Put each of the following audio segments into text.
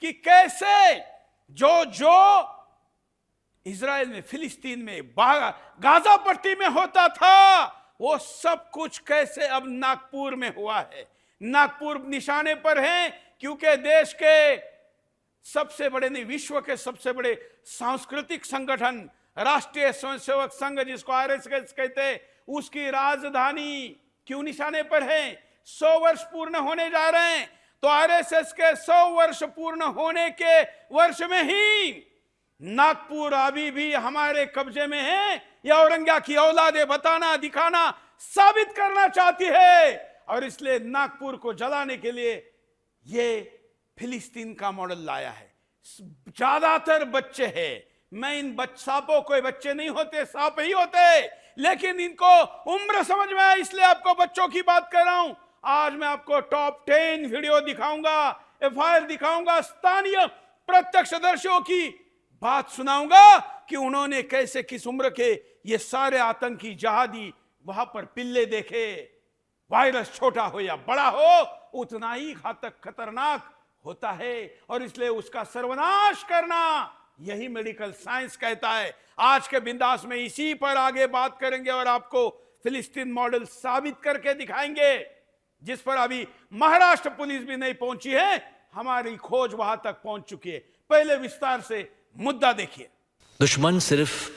कि कैसे जो जो इजराइल में, फिलिस्तीन में, गाजा पट्टी में होता था, वो सब कुछ कैसे अब नागपुर में हुआ है। नागपुर निशाने पर है, क्योंकि देश के सबसे बड़े, नहीं विश्व के सबसे बड़े सांस्कृतिक संगठन राष्ट्रीय स्वयंसेवक संघ, जिसको आरएसएस कहते हैं, उसकी राजधानी क्यों निशाने पर है। 100 वर्ष पूर्ण होने जा रहे हैं, तो आरएसएस के 100 वर्ष पूर्ण होने के वर्ष में ही नागपुर अभी भी हमारे कब्जे में है। यह औरंगिया की औलादे बताना, दिखाना, साबित करना चाहती है, और इसलिए नागपुर को जलाने के लिए ये फिलिस्तीन का मॉडल लाया है। ज्यादातर बच्चे हैं, मैं इन सांपों, कोई बच्चे नहीं होते, सांप ही होते, लेकिन इनको उम्र समझ में आए, इसलिए आपको बच्चों की बात कर रहा हूं। आज मैं आपको टॉप 10 वीडियो दिखाऊंगा, एफआईआर दिखाऊंगा, स्थानीय प्रत्यक्षदर्शियों की बात सुनाऊंगा कि उन्होंने कैसे, किस उम्र के ये सारे आतंकी जहादी वहां पर पिल्ले देखे। वायरस छोटा हो या बड़ा हो, उतना ही घातक, खतरनाक होता है, और इसलिए उसका सर्वनाश करना, यही मेडिकल साइंस कहता है। आज के बिंदास में इसी पर आगे बात करेंगे और आपको फिलिस्तीन मॉडल साबित करके दिखाएंगे, जिस पर अभी महाराष्ट्र पुलिस भी नहीं पहुंची है। हमारी खोज वहां तक पहुंच चुकी है। पहले विस्तार से मुद्दा देखिए। दुश्मन सिर्फ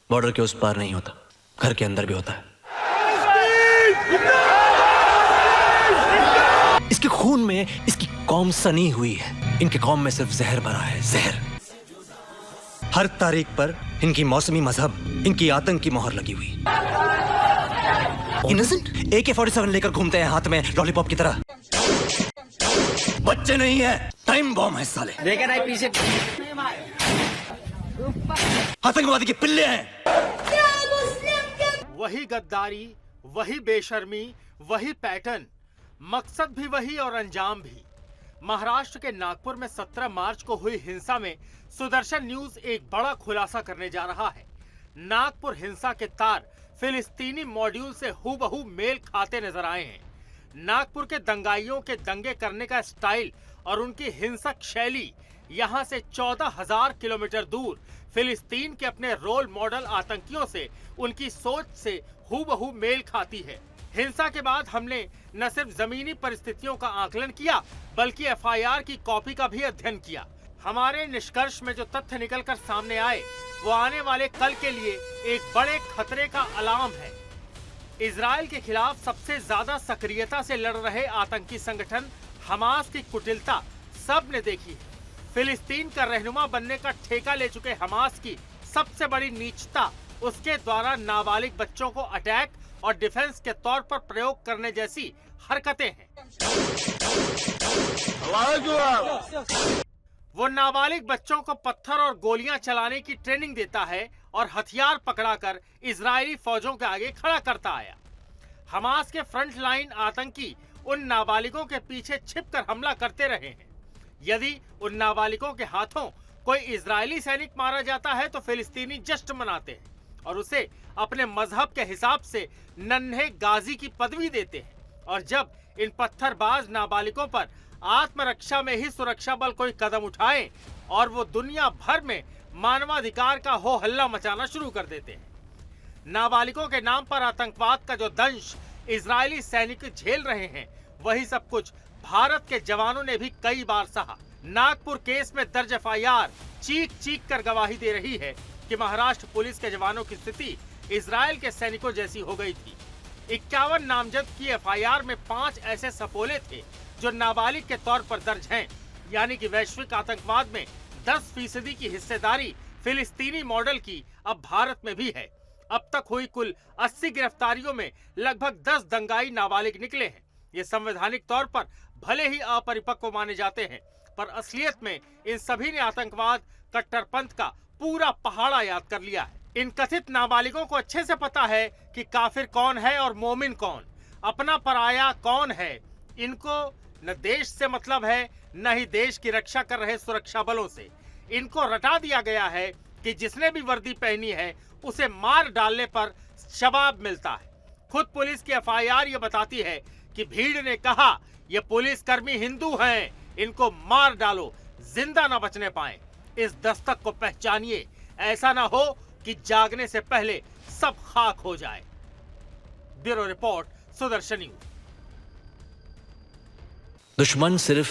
बॉर्डर के उस पार नहीं होता, घर के अंदर भी होता है। इसके खून में इसकी कौम सनी हुई है। इनके कौम में सिर्फ जहर भरा है, जहर। हर तारीख पर इनकी मौसमी मजहब, इनकी आतंक की मोहर लगी हुई। इनोसेंट AK-47 लेकर घूमते हैं हाथ में लॉलीपॉप की तरह। बच्चे नहीं है, टाइम बॉम्ब है साले। देखा नहीं पीछे, आतंकवादी के पिल्ले हैं। वही गद्दारी, वही बेशर्मी, वही पैटर्न, मकसद भी वही और अंजाम भी। महाराष्ट्र के नागपुर में 17 मार्च को हुई हिंसा में सुदर्शन न्यूज एक बड़ा खुलासा करने जा रहा है। नागपुर हिंसा के तार फिलिस्तीनी मॉड्यूल से हूबहू मेल खाते नजर आए हैं। नागपुर के दंगाइयों के दंगे करने का स्टाइल और उनकी हिंसक शैली यहां से 14,000 किलोमीटर दूर फिलिस्तीन के अपने रोल मॉडल आतंकियों से, उनकी सोच से हूबहू मेल खाती है। हिंसा के बाद हमने न सिर्फ जमीनी परिस्थितियों का आकलन किया, बल्कि एफआईआर की कॉपी का भी अध्ययन किया। हमारे निष्कर्ष में जो तथ्य निकलकर सामने आए, वो आने वाले कल के लिए एक बड़े खतरे का अलार्म है। इजराइल के खिलाफ सबसे ज्यादा सक्रियता से लड़ रहे आतंकी संगठन हमास की कुटिलता सब ने देखी है। फिलिस्तीन का रहनुमा बनने का ठेका ले चुके हमास की सबसे बड़ी नीचता उसके द्वारा नाबालिग बच्चों को अटैक और डिफेंस के तौर पर प्रयोग करने जैसी हरकतें हैं। वो नाबालिग बच्चों को पत्थर और गोलियां चलाने की ट्रेनिंग देता है और हथियार पकड़ाकर इजरायली फौजों के आगे खड़ा करता आया। हमास के फ्रंट लाइन आतंकी उन नाबालिगों के पीछे छिपकर हमला करते रहे हैं। यदि उन नाबालिगों के हाथों कोई इजरायली सैनिक मारा जाता है तो फिलिस्तीनी जश्न मनाते हैं और उसे अपने मजहब के हिसाब से नन्हे गाजी की पदवी देते हैं। और जब इन पत्थरबाज नाबालिगों पर आत्मरक्षा में ही सुरक्षा बल कोई कदम उठाए और वो दुनिया भर में मानवाधिकार का हो हल्ला मचाना शुरू कर देते हैं। नाबालिगों के नाम पर आतंकवाद का जो दंश इजरायली सैनिक झेल रहे हैं, वही सब कुछ भारत के जवानों ने भी कई बार सहा। नागपुर केस में दर्ज एफआईआर चीख चीख कर गवाही दे रही है कि महाराष्ट्र पुलिस के जवानों की स्थिति इजरायल के सैनिकों जैसी हो गई थी। 51 नामजद की एफआईआर में 5 ऐसे सपोले थे जो नाबालिग के तौर पर दर्ज हैं, यानी कि वैश्विक आतंकवाद में 10% की हिस्सेदारी फिलिस्तीनी मॉडल की अब भारत में भी है। अब तक हुई कुल 80 गिरफ्तारियों में लगभग 10 दंगाई नाबालिग निकले हैं। ये संवैधानिक तौर पर भले ही अपरिपक्व माने जाते हैं, पर असलियत में इन सभी ने आतंकवाद, कट्टरपंथ का पूरा पहाड़ा याद कर लिया है। इन कथित नाबालिगों को अच्छे से पता है कि काफिर कौन है और मोमिन कौन, अपना पराया कौन है। इनको न देश से मतलब है, न ही देश की रक्षा कर रहे सुरक्षा बलों से। इनको रटा दिया गया है कि जिसने भी वर्दी पहनी है उसे मार डालने पर शबाब मिलता है। खुद पुलिस की एफआईआर ये बताती है कि भीड़ ने कहा ये पुलिसकर्मी हिंदू हैं, इनको मार डालो, जिंदा न बचने पाए। इस दस्तक को पहचानिए, ऐसा ना हो कि जागने से पहले सब खाक हो जाए। Bureau report, Sudarshan news. दुश्मन सिर्फ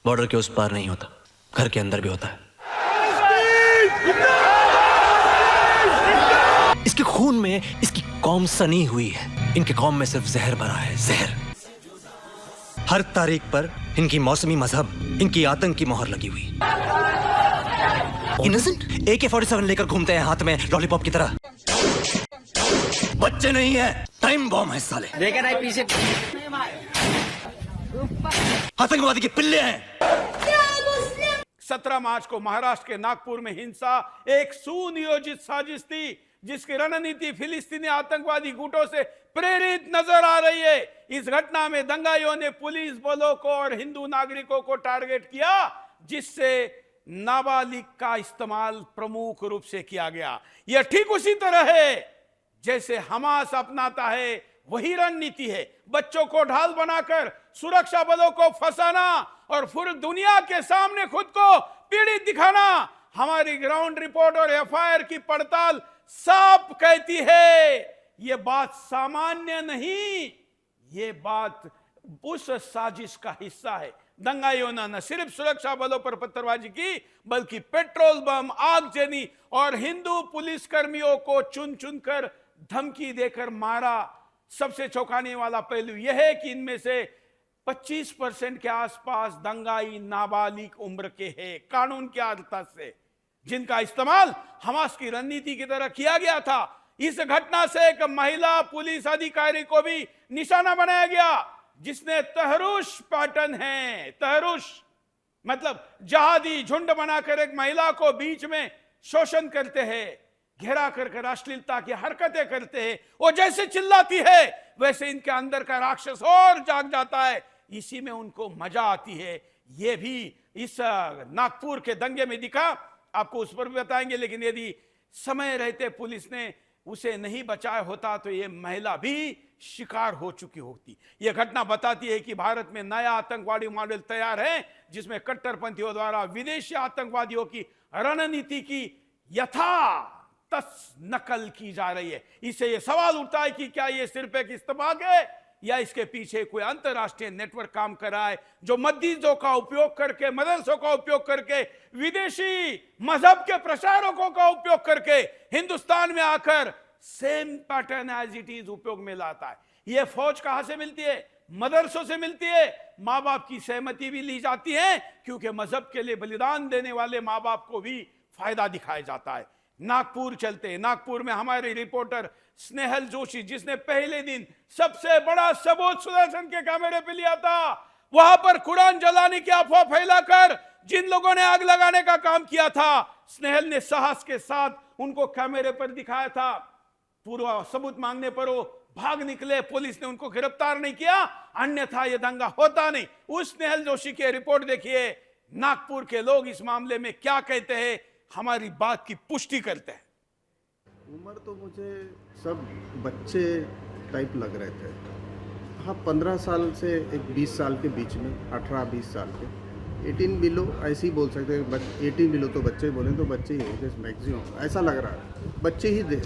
बॉर्डर के उस पार नहीं होता, घर के अंदर भी होता है। इसके खून में इसकी कौम सनी हुई है। इनके कौम में सिर्फ जहर भरा है, जहर। हर तारीख पर इनकी मौसमी मजहब, इनकी आतंक की मोहर लगी हुई। इनोसेंट AK-47 लेकर घूमते हैं हाथ में लॉलीपॉप की तरह। बच्चे नहीं है, टाइम बॉम्ब है साले। देखा नहीं पीछे। आतंकवादी के पिल्ले हैं। 17 मार्च को महाराष्ट्र के नागपुर में हिंसा एक सुनियोजित साजिश थी, जिसकी रणनीति फिलिस्तीनी आतंकवादी गुटों से प्रेरित नजर आ रही है। इस घटना में दंगाइयों ने पुलिस बलों को और हिंदू नागरिकों को टारगेट किया, जिससे नाबालिग का इस्तेमाल प्रमुख रूप से किया गया। यह ठीक उसी तरह है जैसे हमास अपनाता है, वही रणनीति है। बच्चों को ढाल बनाकर सुरक्षा बलों को फंसाना और फिर दुनिया के सामने खुद को पीड़ित दिखाना। हमारी ग्राउंड रिपोर्ट और FIR की पड़ताल साफ कहती है, यह बात सामान्य नहीं, यह बात उस साजिश का हिस्सा है। दंगाइयों ने न सिर्फ सुरक्षा बलों पर पत्थरबाजी की, बल्कि पेट्रोल बम, आगजनी और हिंदू पुलिस कर्मियों को चुन चुनकर धमकी देकर मारा। सबसे चौंकाने वाला पहलू यह है कि इनमें से 25% के आसपास दंगाई नाबालिग उम्र के हैं, कानून की आदत से, जिनका इस्तेमाल हमास की रणनीति की तरह किया गया था। इस घटना से एक महिला पुलिस अधिकारी को भी निशाना बनाया गया, जिसने तहरुष पैटर्न है। तहरुष मतलब जहादी झुंड बनाकर एक महिला को बीच में शोषण करते हैं, घेरा करके अश्लीलता की हरकतें करते हैं। वो जैसे चिल्लाती है, वैसे इनके अंदर का राक्षस और जाग जाता है। इसी में उनको मजा आती है। ये भी इस नागपुर के दंगे में दिखा, आपको उस पर भी बताएंगे। लेकिन यदि समय रहते पुलिस ने उसे नहीं बचाया होता तो ये महिला भी शिकार हो चुकी होती। यह घटना बताती है कि भारत में नया आतंकवादी मॉडल तैयार है, जिसमें कट्टरपंथियों द्वारा विदेशी आतंकवादियों की रणनीति की यथातथ नकल की जा रही है। इससे यह सवाल उठता है कि क्या यह सिर्फ एक इत्तेफाक है या इसके पीछे कोई अंतरराष्ट्रीय नेटवर्क काम कर रहा है, जो मस्जिदों का उपयोग करके, मदरसों का उपयोग करके, विदेशी मजहब के प्रचारकों का उपयोग करके हिंदुस्तान में आकर same pattern as it is उपयोग में लाता है। यह फौज कहां से मिलती है? मदरसों से मिलती है। मां बाप की सहमति भी ली जाती है, क्योंकि मजहब के लिए बलिदान देने वाले मां बाप को भी फायदा दिखाया जाता है। नागपुर चलते हैं। नागपुर में हमारी रिपोर्टर स्नेहल जोशी, जिसने पहले दिन सबसे बड़ा सबूत सुदर्शन के कैमरे पे लिया था, वहां पर कुरान जलाने की अफवाह फैलाकर जिन लोगों ने आग लगाने का काम किया था, स्नेहल ने साहस के साथ उनको कैमरे पर दिखाया था। पूरा सबूत मांगने पर वो भाग निकले, पुलिस ने उनको गिरफ्तार नहीं किया, अन्यथा यह दंगा होता नहीं। उस स्नेहल जोशी की रिपोर्ट देखिए। नागपुर के लोग इस मामले में क्या कहते हैं, हमारी बात की पुष्टि करते हैं। उम्र तो मुझे सब बच्चे टाइप लग रहे थे। हाँ, 15 साल से एक 20 साल के बीच में, 18-20 साल के, 18 बिलो ऐसे ही बोल सकते हैं। 18 बिलो तो बच्चे बोले तो बच्चे ही होंगे मैक्सिमम, ऐसा लग रहा है बच्चे ही थे।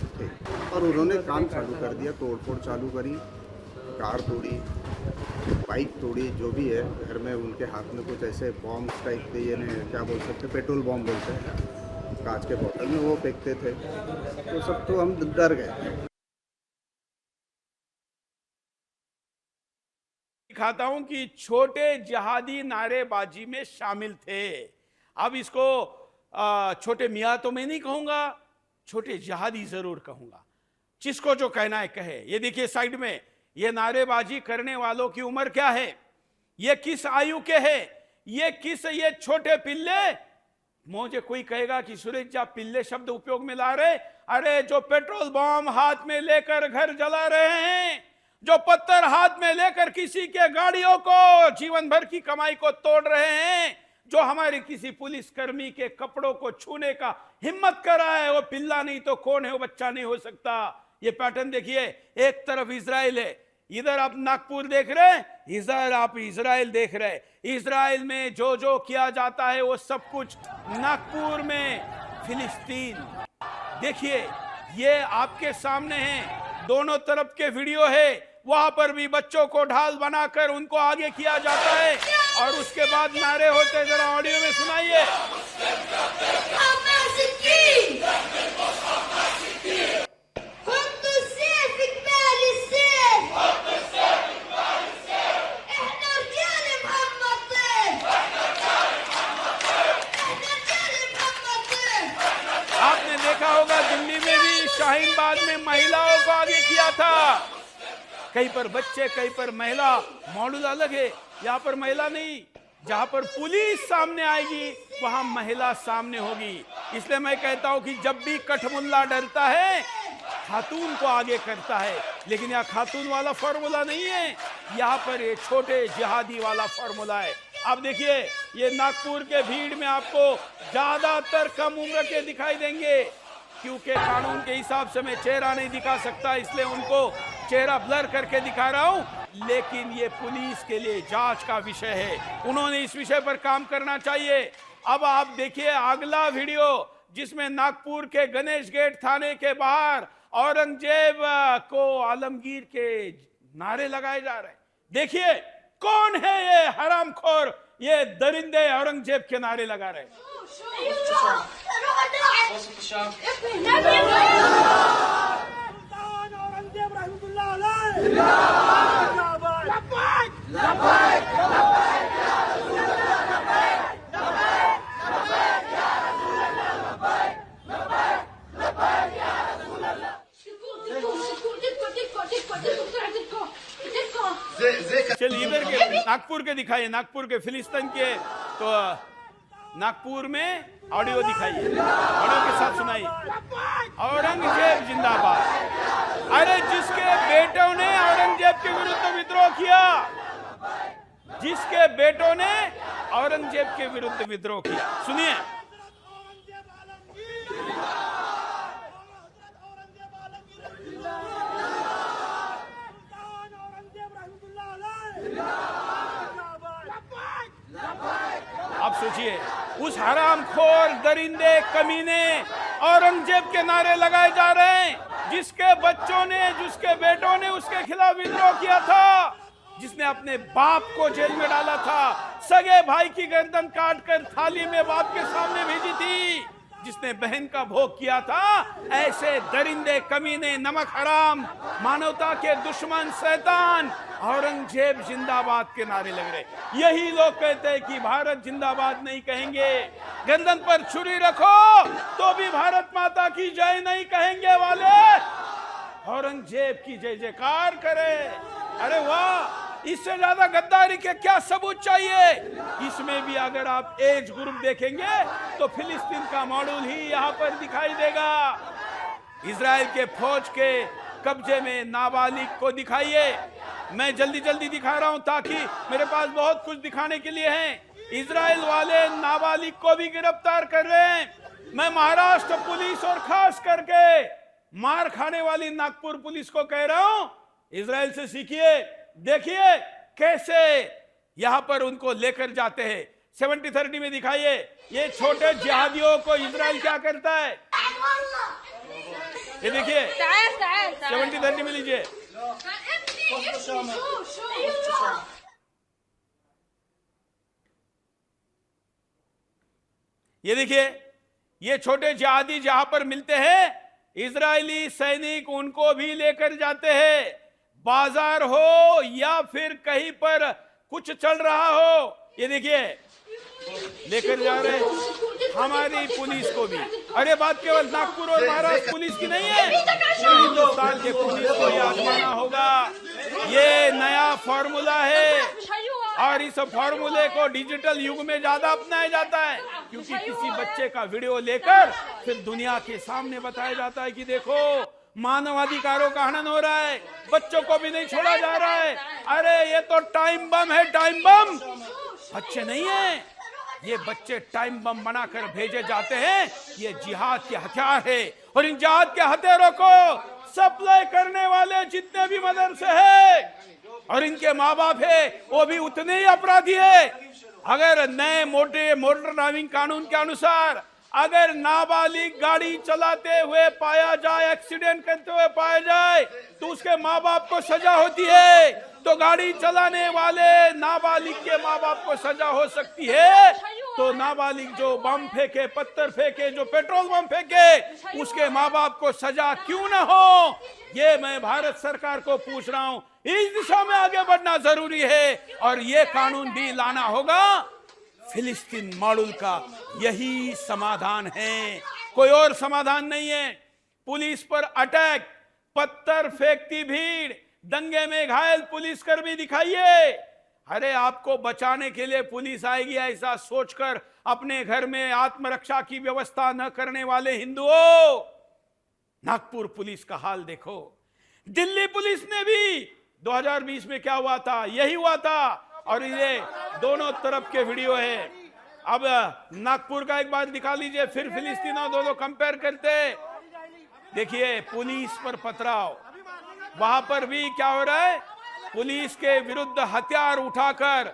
और उन्होंने काम चालू कर दिया, तोड़फोड़ चालू करी, कार तोड़ी, बाइक तोड़ी, जो भी है। घर में उनके हाथ में कुछ ऐसे बॉम्ब टाइप के, ये नहीं क्या बोल सकते, पेट्रोल बॉम्ब बोलते हैं, कांच के बोतल में वो फेंकते थे। तो सब तो हम डर गए। दिखाता हूं कि छोटे जिहादी नारेबाजी में शामिल थे। अब इसको छोटे मियाँ तो मैं नहीं कहूंगा, छोटे जिहादी जरूर कहूंगा। जिसको जो कहना है कहे। ये देखिए साइड में, ये नारेबाजी करने वालों की उम्र क्या है, ये किस आयु के है, ये छोटे पिल्ले। मुझे कोई कहेगा कि सुरेश जी आप पिल्ले शब्द उपयोग में ला रहे, अरे जो पेट्रोल बम हाथ में लेकर घर जला रहे हैं, जो पत्थर हाथ में लेकर किसी के गाड़ियों को, जीवन भर की कमाई को तोड़ रहे हैं, जो हमारे किसी पुलिस कर्मी के कपड़ों को छूने का हिम्मत कर रहा है, वो पिल्ला नहीं तो कौन है, वो बच्चा नहीं हो सकता। ये पैटर्न देखिए, एक तरफ इजराइल है, इधर आप नागपुर देख रहे हैं, इधर आप इजराइल देख रहे हैं। इजराइल में जो जो किया जाता है वो सब कुछ नागपुर में फिलिस्तीन। देखिए ये आपके सामने है, दोनों तरफ के वीडियो है। वहां पर भी बच्चों को ढाल बनाकर उनको आगे किया जाता है और उसके बाद नारे होते। जरा ऑडियो में सुनाइए। आपने देखा होगा दिल्ली में भी शाहीन बाग में महिलाओं को आगे किया था। कहीं पर बच्चे, कहीं पर महिला। मॉडल अलग है, यहाँ पर महिला नहीं। जहां पर पुलिस सामने आएगी वहां महिला सामने होगी। इसलिए मैं कहता हूं कि जब भी कठमुल्ला डरता है खातून को आगे करता है, लेकिन यह खातून वाला फॉर्मूला नहीं है, यहाँ पर ये छोटे जिहादी वाला फॉर्मूला है। आप देखिए ये नागपुर के भीड़ में आपको ज्यादातर कम उम्र के दिखाई देंगे, क्योंकि कानून के हिसाब से मैं चेहरा नहीं दिखा सकता, इसलिए उनको चेहरा ब्लर करके दिखा रहा हूं। लेकिन ये पुलिस के लिए जांच का विषय है, उन्होंने इस विषय पर काम करना चाहिए। अब आप देखिए अगला वीडियो, जिसमें नागपुर के गणेश गेट थाने के बाहर औरंगजेब को आलमगीर के नारे लगाए जा रहे हैं। देखिए कौन है ये हरामखोर, ये दरिंदे औरंगजेब के नारे लगा रहे हैं। चलिए इधर के नागपुर के दिखाइए, नागपुर के फिलिस्तीन के। तो नागपुर में ऑडियो दिखाइए, ऑडियो के साथ सुनाइए। औरंगजेब जिंदाबाद। अरे जिसके बेटों ने औरंगजेब के विरुद्ध विद्रोह किया, जिसके बेटों ने औरंगजेब के विरुद्ध विद्रोह किया, सुनिए। आप सोचिए उस हरामखोर दरिंदे कमीने औरंगजेब के नारे लगाए जा रहे हैं, जिसके बच्चों ने, जिसके बेटों ने उसके खिलाफ विद्रोह किया था, जिसने अपने बाप को जेल में डाला था, सगे भाई की गर्दन काटकर थाली में बाप के सामने भेजी थी, जिसने बहन का भोग किया था। ऐसे दरिंदे कमीने, नमक हराम, मानवता के दुश्मन, शैतान औरंगजेब जिंदाबाद के नारे लग रहे। यही लोग कहते हैं कि भारत जिंदाबाद नहीं कहेंगे, गर्दन पर छुरी रखो तो भी भारत माता की जय नहीं कहेंगे वाले औरंगजेब की जय जयकार करे। अरे वाह, इससे ज्यादा गद्दारी के क्या सबूत चाहिए। इसमें भी अगर आप एज ग्रुप देखेंगे तो फिलिस्तीन का मॉडल ही यहां पर दिखाई देगा। इजराइल के फौज के कब्जे में नाबालिग को दिखाइए। मैं जल्दी जल्दी दिखा रहा हूं ताकि मेरे पास बहुत कुछ दिखाने के लिए है। इजराइल वाले नाबालिग को भी गिरफ्तार कर रहे हैं। मैं महाराष्ट्र पुलिस और खास करके मार खाने वाली नागपुर पुलिस को कह रहा हूं, इजराइल से सीखिए। देखिए कैसे यहां पर उनको लेकर जाते हैं। 70-30 में दिखाइए ये छोटे जिहादियों को इजराइल क्या करता है। ये देखिए 70-30 में लीजिए। ये देखिए ये छोटे जिहादी जहां पर मिलते हैं, इजरायली सैनिक उनको भी लेकर जाते हैं। बाजार हो या फिर कहीं पर कुछ चल रहा हो, ये देखिए लेकर जा रहे हैं हमारी पुलिस को भी। अरे बात केवल नागपुर और महाराष्ट्र पुलिस की नहीं है, हिंदुस्तान के पुलिस को ये आजमाना होगा। ये नया फॉर्मूला है और इस फॉर्मूले को डिजिटल युग में ज्यादा अपनाया जाता है, क्योंकि किसी बच्चे का वीडियो लेकर फिर दुनिया के सामने बताया जाता है कि देखो मानवाधिकारों का हनन हो रहा है, बच्चों को भी नहीं छोड़ा जा रहा है। अरे ये तो टाइम बम है, टाइम बम। बच्चे नहीं है, ये बच्चे टाइम बम बनाकर भेजे जाते हैं। ये जिहाद के हथियार है और इन जिहाद के हथियारों को सप्लाई करने वाले जितने भी मदरसे हैं, और इनके माँ बाप है वो भी उतने ही अपराधी है। अगर नए मोटर ड्राइविंग कानून के अनुसार अगर नाबालिग गाड़ी चलाते हुए पाया जाए, एक्सीडेंट करते हुए पाया जाए, तो उसके माँ बाप को सजा होती है। तो गाड़ी चलाने वाले नाबालिग के माँ बाप को सजा हो सकती है, तो नाबालिग जो बम फेंके, पत्थर फेंके, जो पेट्रोल बम फेंके, उसके माँ बाप को सजा क्यों ना हो? ये मैं भारत सरकार को पूछ रहा हूं। इस दिशा में आगे बढ़ना जरूरी है और ये कानून भी लाना होगा। फिलिस्तीन मॉडल का यही समाधान है, कोई और समाधान नहीं है। पुलिस पर अटैक, पत्थर फेंकती भीड़, दंगे में घायल पुलिसकर्मी दिखाइए। अरे आपको बचाने के लिए पुलिस आएगी ऐसा सोचकर अपने घर में आत्मरक्षा की व्यवस्था न करने वाले हिंदुओं, नागपुर पुलिस का हाल देखो। दिल्ली पुलिस ने भी 2020 में क्या हुआ था, यही हुआ था। और ये दोनों तरफ के वीडियो है। अब नागपुर का एक बार दिखा लीजिए, फिर फिलिस्तीन और दोनों कंपेयर करते। देखिए पुलिस पर पथराव, वहां पर भी क्या हो रहा है, पुलिस के विरुद्ध हथियार उठाकर।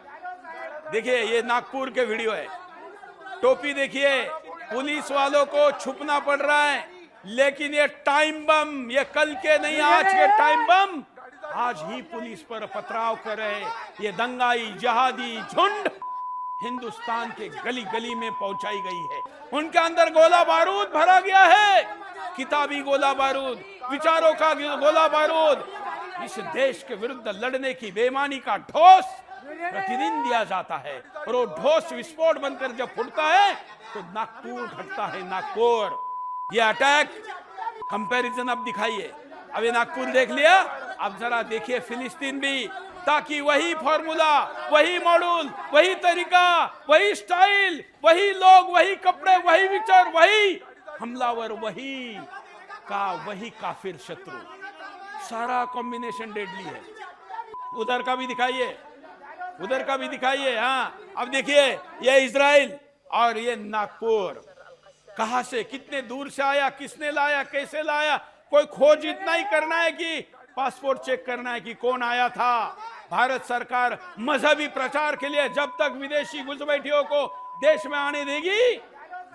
देखिए ये नागपुर के वीडियो है। टोपी देखिए, पुलिस वालों को छुपना पड़ रहा है, लेकिन ये टाइम बम, ये कल के नहीं आज के टाइम बम आज ही पुलिस पर पथराव कर रहे ये दंगाई जहादी झुंड हिंदुस्तान के गली गली में पहुंचाई गई है। उनके अंदर गोला बारूद भरा गया है, किताबी गोला बारूद, विचारों का गोला बारूद। इस देश के विरुद्ध लड़ने की बेईमानी का ठोस प्रतिदिन दिया जाता है और वो ठोस विस्फोट बनकर जब फूटता है तो नागपुर घटता है। नागपुर ये अटैक कंपैरिजन अब दिखाइए। अब ये नागपुर देख लिया, अब जरा देखिए फिलिस्तीन भी, ताकि वही फॉर्मूला, वही मॉडल, वही तरीका, वही स्टाइल, वही लोग, वही कपड़े, वही विचार, वही हमलावर, वही काफिर शत्रु, सारा कॉम्बिनेशन डेडली है। उधर का भी दिखाइए, उधर का भी दिखाइए। हाँ अब देखिए ये इजराइल और ये नागपुर, कहां से, कितने दूर से आया, किसने लाया, कैसे लाया। कोई खोज इतना ही करना है कि पासपोर्ट चेक करना है कि कौन आया था। भारत सरकार मजहबी प्रचार के लिए जब तक विदेशी घुसपैठियों को देश में आने देगी,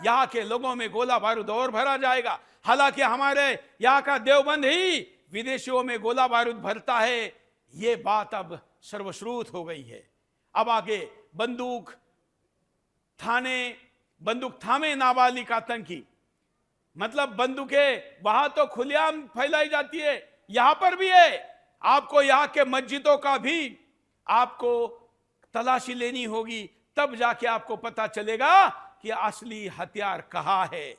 यहाँ के लोगों में गोला बारूद और भरा जाएगा। हालांकि हमारे यहाँ का देवबंद ही विदेशियों में गोला बारूद भरता है, ये बात अब सर्वश्रुत हो गई है। अब आगे बंदूक थामे नाबालिग आतंकी, मतलब बंदूकें वहां तो खुलेआम फैलाई जाती है, यहां पर भी है। आपको यहाँ के मस्जिदों का भी आपको तलाशी लेनी होगी, तब जाके आपको पता चलेगा कि असली हथियार कहाँ है।